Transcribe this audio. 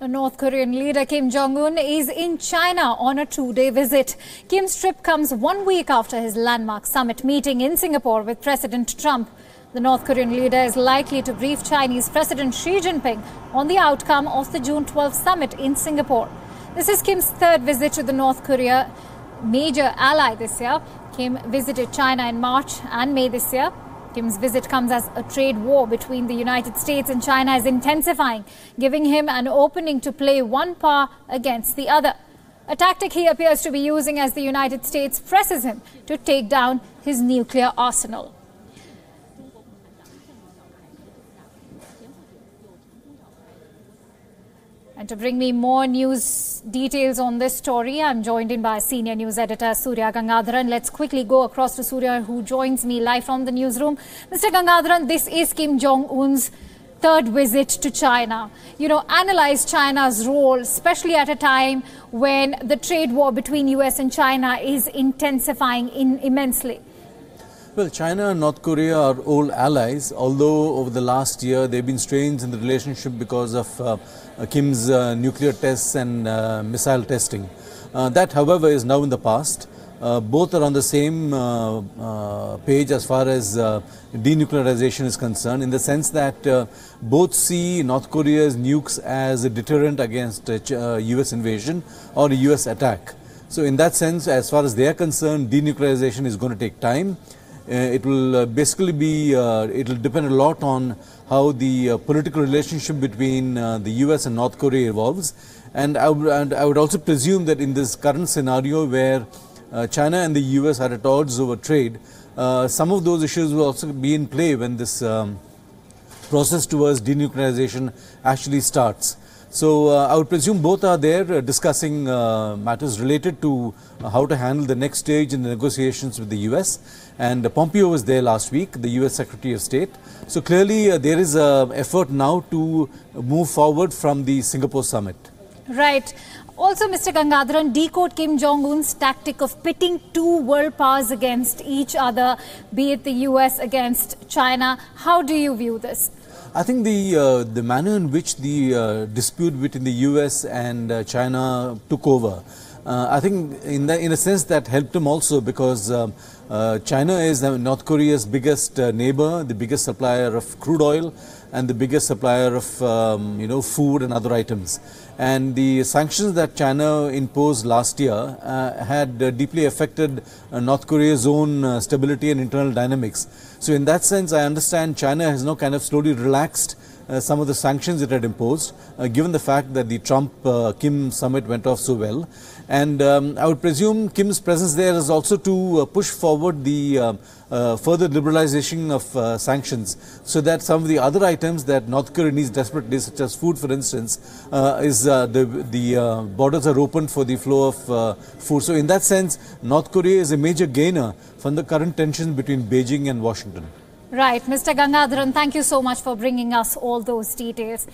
The North Korean leader Kim Jong Un is in China on a two-day visit. Kim's trip comes 1 week after his landmark summit meeting in Singapore with President Trump. The North Korean leader is likely to brief Chinese President Xi Jinping on the outcome of the June 12 summit in Singapore. This is Kim's third visit to the North Korea major ally this year. Kim visited China in March and May this year. Kim's visit comes as a trade war between the United States and China is intensifying, giving him an opening to play one power against the other. A tactic he appears to be using as the United States presses him to take down his nuclear arsenal. And to bring me more news details on this story, I'm joined in by senior news editor Surya Gangadharan. Let's quickly go across to Surya, who joins me live from the newsroom. Mr. Gangadharan, this is Kim Jong Un's third visit to China. Analyze China's role, especially at a time when the trade war between US and China is intensifying immensely. Well, China and North Korea are old allies, although over the last year there have been strains in the relationship because of Kim's nuclear tests and missile testing. That, however, is now in the past. Both are on the same page as far as denuclearization is concerned, in the sense that both see North Korea's nukes as a deterrent against US invasion or a US attack. So in that sense, as far as they are concerned, denuclearization is going to take time. It will basically be, it will depend a lot on how the political relationship between the US and North Korea evolves. And I would also presume that in this current scenario where China and the US are at odds over trade, some of those issues will also be in play when this process towards denuclearization actually starts. So I would presume both are there discussing matters related to how to handle the next stage in the negotiations with the US. And Pompeo was there last week, the US Secretary of State. So clearly there is an effort now to move forward from the Singapore summit. Right. Also, Mr. Gangadharan, decode Kim Jong Un's tactic of pitting two world powers against each other, be it the US against China. How do you view this? I think the manner in which the dispute between the US and China took over, I think in a sense that helped him also, because China is North Korea's biggest neighbor, the biggest supplier of crude oil, and the biggest supplier of food and other items. And the sanctions that China imposed last year had deeply affected North Korea's own stability and internal dynamics. So in that sense, I understand China has now kind of slowly relaxed some of the sanctions it had imposed, given the fact that the Trump-Kim summit went off so well. And I would presume Kim's presence there is also to push forward the further liberalization of sanctions, so that some of the other items that North Korea needs desperately, such as food, for instance, the borders are open for the flow of food. So in that sense, North Korea is a major gainer from the current tensions between Beijing and Washington. Right. Mr. Gangadharan, thank you so much for bringing us all those details.